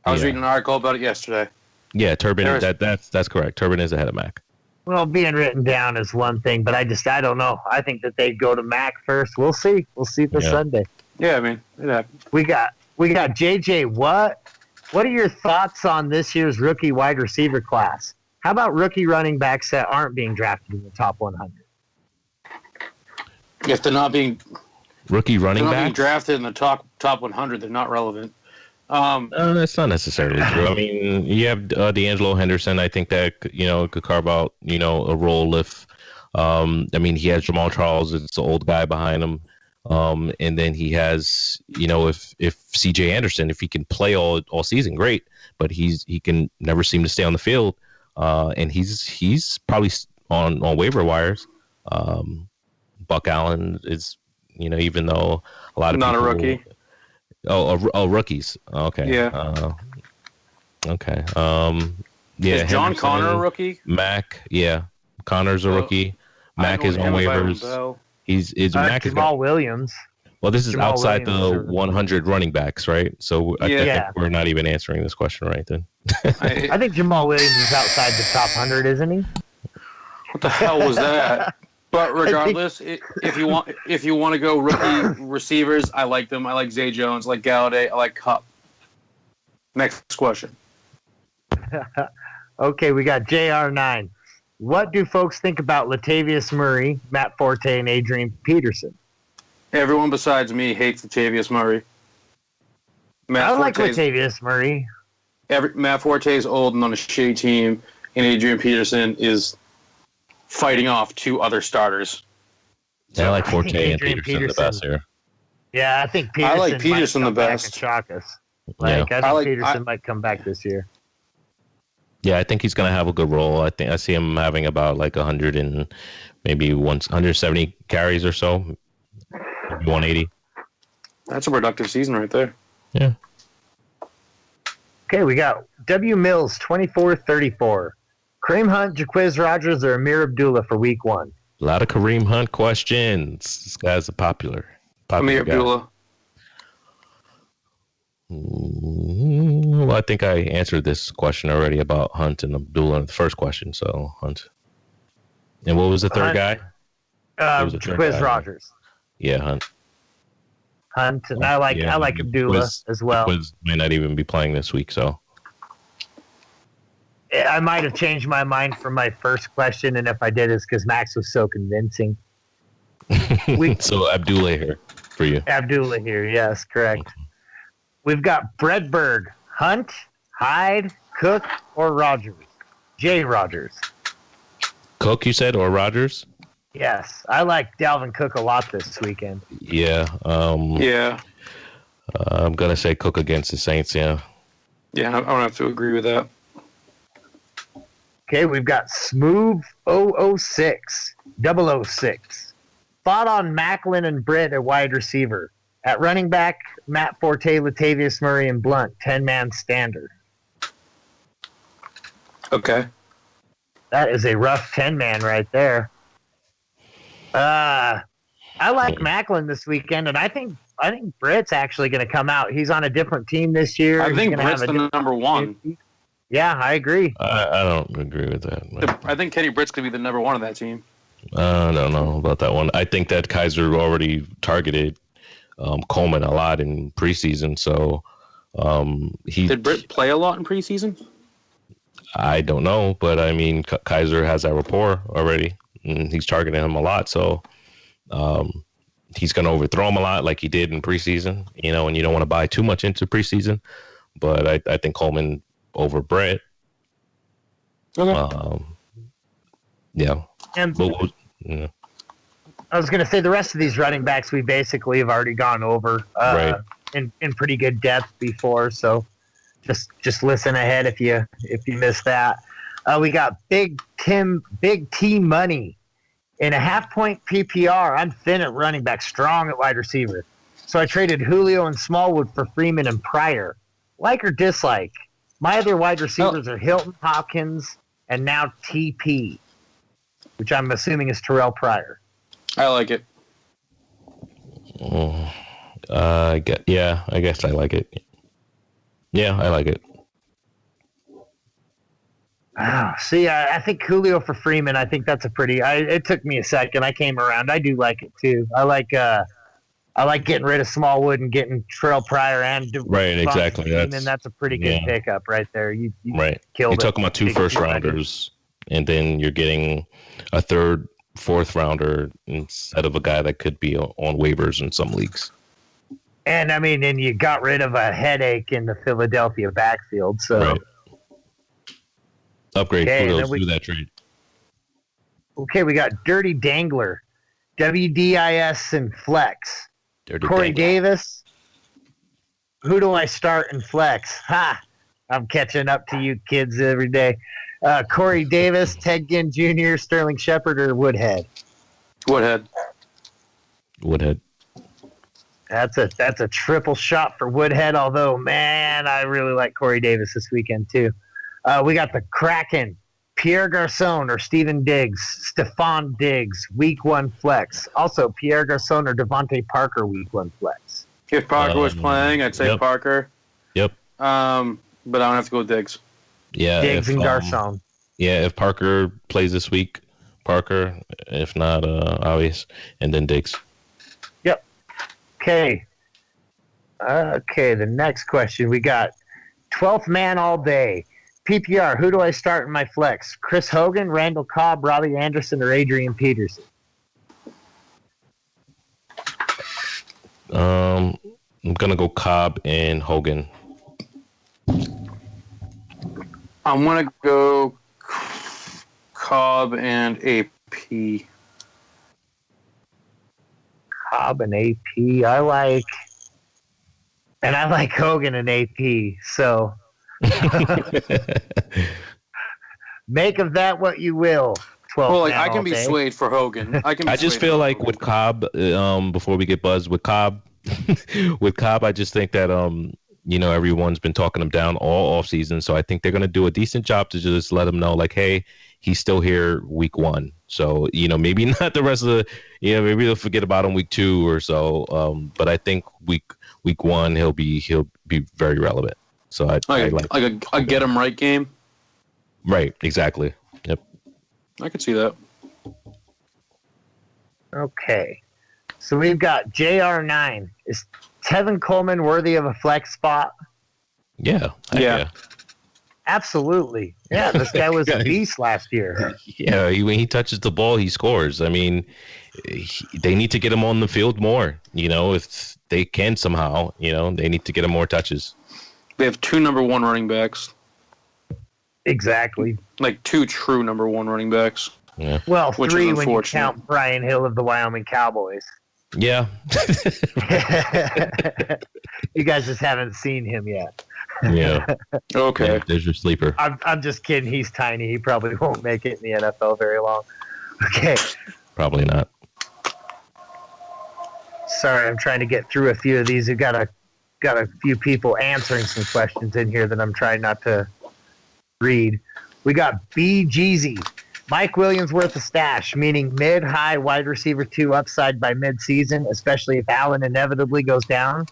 I was reading an article about it yesterday. Yeah, Turbin. That's correct. Turbin is ahead of Mac. Well, being written down is one thing, but I don't know. I think that they'd go to Mac first. We'll see. We'll see this Sunday. Yeah, I mean, it happens. We got JJ. What are your thoughts on this year's rookie wide receiver class? How about rookie running backs that aren't being drafted in the top 100? If they're not being rookie running backs being drafted in the top 100, they're not relevant. That's not necessarily true. I mean, you have D'Angelo Henderson. I think that could carve out a role if. I mean, he has Jamal Charles. It's the old guy behind him, and then he has if C.J. Anderson, if he can play all season, great. But he can never seem to stay on the field, and he's probably on waiver wires. Buck Allen is even though a lot of not people, a rookie. Oh, rookies. Okay. Yeah. Okay. Yeah. Is John Henderson, Connor a rookie? Mac. Yeah. Connor's a rookie. Mac is on waivers. Mac is Jamal Williams. Well, this is Jamal outside Williams the 100 running backs, right? So I think we're not even answering this question right then. I think Jamal Williams is outside the top 100, isn't he? What the hell was that? But regardless, if you want to go rookie receivers, I like them. I like Zay Jones, I like Galladay, I like Kupp. Next question. Okay, we got JR9. What do folks think about Latavius Murray, Matt Forte, and Adrian Peterson? Everyone besides me hates Latavius Murray. I like Latavius Murray. Matt Forte is old and on a shitty team, and Adrian Peterson is fighting off 2 other starters. Yeah, I like Forte and Peterson the best here. Yeah, I think Peterson. I like Peterson might the best. And shock us. I think Peterson might come back this year. Yeah, I think he's going to have a good role. I see him having about like 100 and maybe 170 carries or so, maybe 180. That's a productive season right there. Yeah. Okay, we got W Mills 2434. Kareem Hunt, Jaquiz Rogers, or Amir Abdullah for week 1? A lot of Kareem Hunt questions. This guy's a popular Amir guy. Abdullah. Well, I think I answered this question already about Hunt and Abdullah in the first question. So Hunt. And what was the third guy? Quiz Rogers. Yeah, Hunt. Hunt, and I like Abdullah as well. Quiz may not even be playing this week, so. I might have changed my mind from my first question, and if I did, it's because Max was so convincing. So Abdullah here for you. Abdullah here, yes, correct. Okay. We've got Bredberg, Hunt, Hyde, Cook, or Rogers. Jay Rogers. Cook, you said, or Rogers? Yes, I like Dalvin Cook a lot this weekend. Yeah. Yeah. I'm gonna say Cook against the Saints. Yeah. Yeah, I don't have to agree with that. Okay, we've got Smooth 006, 006. Thought on Macklin and Britt at wide receiver. At running back, Matt Forte, Latavius Murray, and Blunt, 10-man standard. Okay. That is a rough 10-man right there. I like Macklin this weekend, and I think Britt's actually going to come out. He's on a different team this year. I think Britt's the number one. Yeah, I agree. I don't agree with that. I think Kenny Britt's going to be the number one of that team. I don't know about that one. I think that Kaiser already targeted Coleman a lot in preseason, so did Britt play a lot in preseason? I don't know, but I mean, Kaiser has that rapport already, and he's targeting him a lot, so he's going to overthrow him a lot like he did in preseason, and you don't want to buy too much into preseason, but I think Coleman over Brett. Okay. Yeah. And I was going to say the rest of these running backs we basically have already gone over in pretty good depth before, so just listen ahead if you missed that. We got Big T money in a half-point PPR. I'm thin at running back, strong at wide receiver. So I traded Julio and Smallwood for Freeman and Pryor. Like or dislike? My other wide receivers are Hilton, Hopkins, and now TP, which I'm assuming is Terrell Pryor. I like it. I guess I like it. Yeah, I like it. See, I think Julio for Freeman. I think that's a pretty. It took me a second. I came around. I do like it too. I like getting rid of Smallwood and getting Terrell Pryor and right. Exactly. That's a pretty good pickup right there. You right. Killed You're talking about 2 first rounders, and then you're getting a third, fourth rounder instead of a guy that could be on waivers in some leagues. And I mean, and you got rid of a headache in the Philadelphia backfield. So right. Upgrade. Kudos do that trade. Okay, we got Dirty Dangler, WDIS and Flex. Dirty Corey Dangler. Davis. Who do I start in Flex? Ha! I'm catching up to you kids every day. Corey Davis, Ted Ginn Jr., Sterling Shepard, or Woodhead? Woodhead. That's a triple shot for Woodhead, although, man, I really like Corey Davis this weekend, too. We got the Kraken, Pierre Garçon or Stephon Diggs, week 1 flex. Also, Pierre Garçon or Devontae Parker, week 1 flex. If Parker was playing, I'd say Parker. Yep. But I don't have to go with Diggs. Yeah. Diggs and Garçon. Yeah, if Parker plays this week, Parker. If not, obvious. And then Diggs. Yep. Okay. The next question. We got 12th man all day. PPR, who do I start in my flex? Chris Hogan, Randall Cobb, Robbie Anderson, or Adrian Peterson? I'm going to go Cobb and Hogan. I'm going to go Cobb and AP. Cobb and AP. I like Hogan and AP, so... Make of that what you will. I can be swayed for Hogan. I just feel like with Cobb, before we get buzzed with Cobb, I just think that everyone's been talking him down all off season, so I think they're gonna do a decent job to just let him know, like, hey, he's still here week 1. So maybe not the rest of the, maybe they'll forget about him week 2 or so. But I think week 1 he'll be very relevant. So I like a get 'em right game. Right, exactly. Yep. I could see that. Okay. So we've got JR9. Is Tevin Coleman worthy of a flex spot? Yeah. Yeah. Absolutely. Yeah, this guy was a beast last year. Yeah, when he touches the ball, he scores. I mean, they need to get him on the field more. If they can somehow, they need to get him more touches. We have 2 number 1 running backs. Exactly. Like 2 true number 1 running backs. Yeah. Well, Which 3 is when you count Brian Hill of the Wyoming Cowboys. Yeah. You guys just haven't seen him yet. Yeah. Okay. Yeah, there's your sleeper. I'm just kidding. He's tiny. He probably won't make it in the NFL very long. Okay. Probably not. Sorry, I'm trying to get through a few of these. We've got a few people answering some questions in here that I'm trying not to read. We got B. Jeezy. Mike Williams worth a stash, meaning mid-high wide receiver 2 upside by mid-season, especially if Allen inevitably goes down.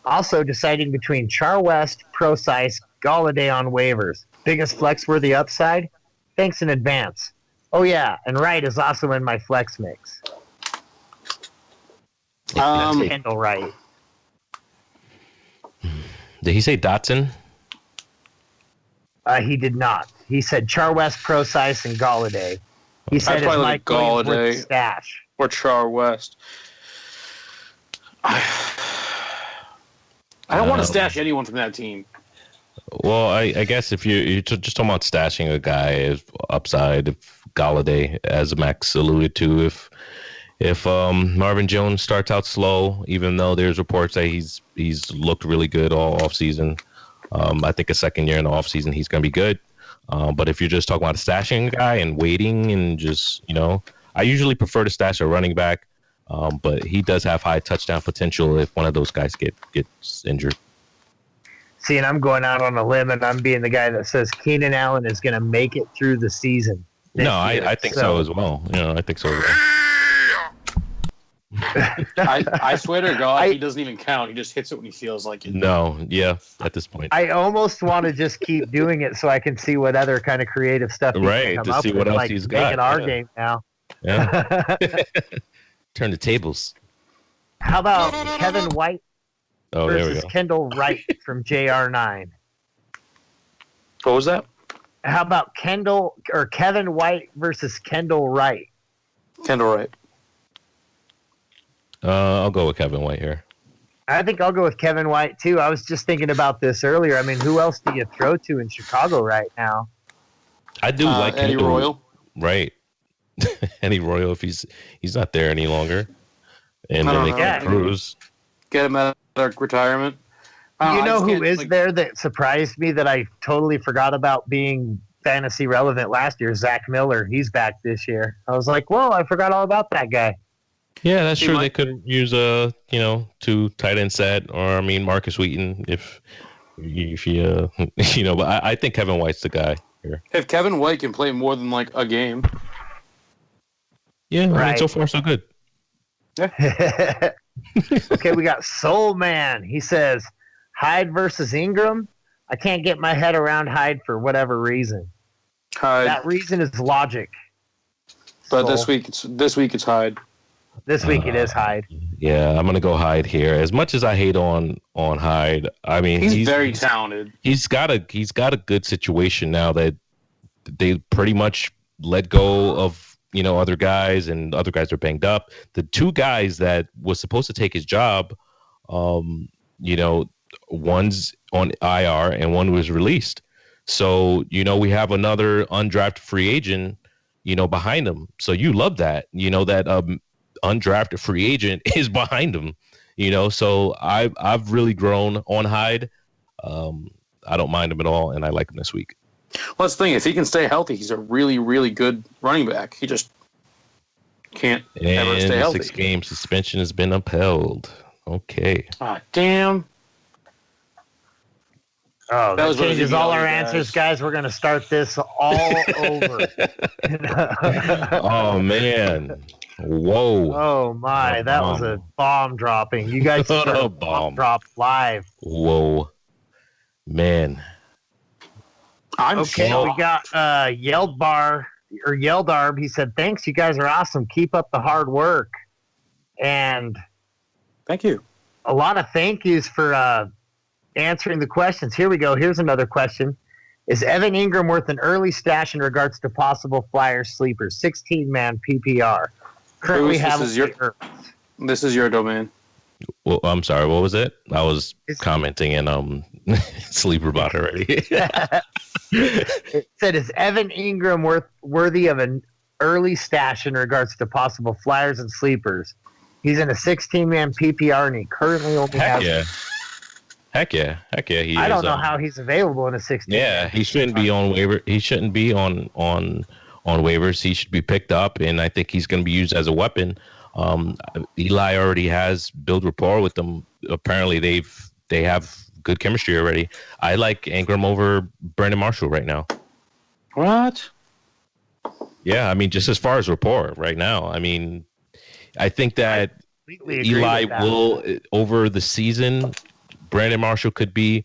Also deciding between Char West, Procise, Galladay on waivers. Biggest flex-worthy upside? Thanks in advance. Oh, yeah, and Wright is also in my flex mix. Kendall Wright. Did he say Dotson? He did not. He said Char West, Procise, and Galladay. He said it's Mike Williams worth a stash. Or Char West. I don't want to stash anyone from that team. Well, I guess if you're just talking about stashing a guy as upside, if Galladay, as Max alluded to, if Marvin Jones starts out slow, even though there's reports that he's looked really good all offseason, I think a second year in the offseason he's going to be good. But if you're just talking about stashing a guy and waiting and just, I usually prefer to stash a running back, but he does have high touchdown potential if one of those guys gets injured. See, and I'm going out on a limb, and I'm being the guy that says Keenan Allen is going to make it through the season. No, I think so as well. I think so as well. I swear to God, he doesn't even count. He just hits it when he feels like it. No, yeah, at this point. I almost want to just keep doing it so I can see what other kind of creative stuff he can come to up see with, what else like he's got. Making our game now. Yeah. Turn the tables. How about Kevin White versus go. Kendall Wright from JR9? What was that? How about Kevin White versus Kendall Wright? Kendall Wright. I'll go with Kevin White here. I think I'll go with Kevin White too. I was just thinking about this earlier. I mean, who else do you throw to in Chicago right now? I do like Eddie Kendall, Royal. Right. Eddie Royal, if he's not there any longer. And then they can cruise. Get him out of retirement. You know who is there that surprised me that I totally forgot about being fantasy relevant last year? Zach Miller. He's back this year. I was like, whoa, I forgot all about that guy. Yeah, that's true. They could use a 2 tight end set, or Marcus Wheaton if you But I think Kevin White's the guy here. If Kevin White can play more than like a game, yeah, right. So far so good. Yeah. Okay, we got Soul Man. He says Hyde versus Ingram. I can't get my head around Hyde for whatever reason. Hyde. That reason is logic. But this week it's Hyde. This week it is Hyde. Yeah, I'm gonna go Hyde here. As much as I hate on Hyde, I mean he's very talented. He's got a good situation now that they pretty much let go of other guys, and other guys are banged up. The 2 guys that was supposed to take his job, one's on IR and one was released. So we have another undrafted free agent, behind him. So you love that, that undrafted free agent is behind him, so I've really grown on Hyde. I don't mind him at all, and I like him this week. Well, that's the thing. If he can stay healthy, he's a really, really good running back. He just can't ever stay healthy. 6-game suspension has been upheld. Okay. Ah, damn. Oh, that changes all our answers, guys. We're going to start this all over. Oh, man. Whoa. Oh, my. That was a bomb dropping. You guys started a bomb drop live. Whoa. Man. I'm Okay, shocked. we got Yeldarb. He said, "Thanks, you guys are awesome. Keep up the hard work." And Thank you. a lot of thank yous for answering the questions. Here we go. Here's another question: is Evan Ingram worth an early stash in regards to possible Flyers sleepers? 16-man PPR. Currently Bruce, have this is your domain. Well, I'm sorry. What was it? I was commenting in SleeperBot already. It said, "Is Evan Ingram worthy of an early stash in regards to possible Flyers and sleepers? He's in a 16-man PPR and he currently only has." Heck yeah. He I is, don't know how he's available in a 16. Yeah, he shouldn't be on waiver. He shouldn't be on waivers. He should be picked up, and I think he's going to be used as a weapon. Eli already has built rapport with them. Apparently, they have good chemistry already. I like Ingram over Brandon Marshall right now. What? Yeah, I mean, just as far as rapport right now. I mean, I think that Eli will, over the season, Brandon Marshall could be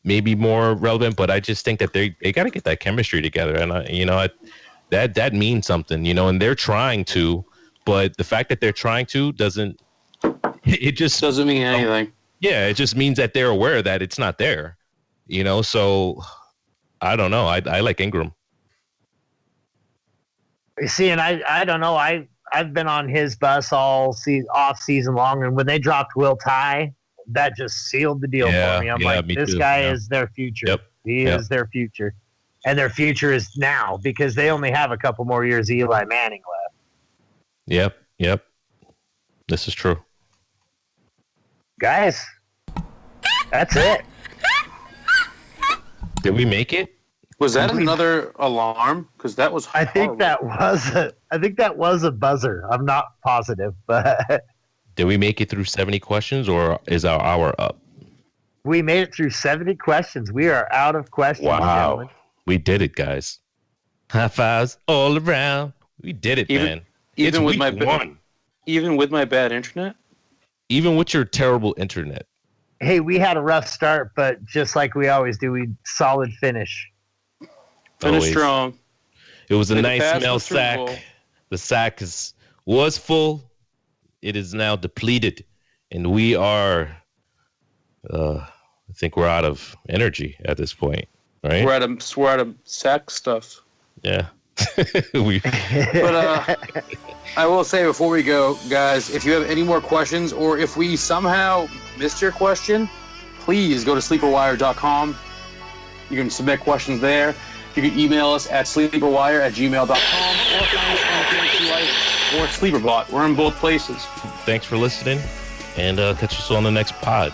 maybe more relevant, but I just think that they got to get that chemistry together. And, that means something, and they're trying to, but the fact that they're trying to doesn't mean anything. Yeah, it just means that they're aware that it's not there, so I don't know. I like Ingram. You see, and I don't know. I've been on his bus all off season long, and when they dropped Will Tye, that just sealed the deal for me. I'm like, this guy is their future. Yep. He is their future. And their future is now because they only have a couple more years of Eli Manning left. Yep. This is true. Guys, that's it. Did we make it? Was that another alarm? Because that was horrible. I think that was a buzzer. I'm not positive, but did we make it through 70 questions, or is our hour up? We made it through 70 questions. We are out of questions. Wow. Gentlemen. We did it, guys. High fives all around. We did it, man. Even with Even with my bad internet? Even with your terrible internet. Hey, we had a rough start, but just like we always do, we solid finish. Finish strong. It was a nice mail sack. The sack was full. It is now depleted, and we are. I think we're out of energy at this point, right? We're out of sack stuff. Yeah. But I will say before we go, guys, if you have any more questions, or if we somehow missed your question, please go to sleeperwire.com. You can submit questions there. You can email us at sleeperwire@gmail.com or find us on Fantasy Life or SleeperBot. We're in both places. Thanks for listening, and catch us on the next pod.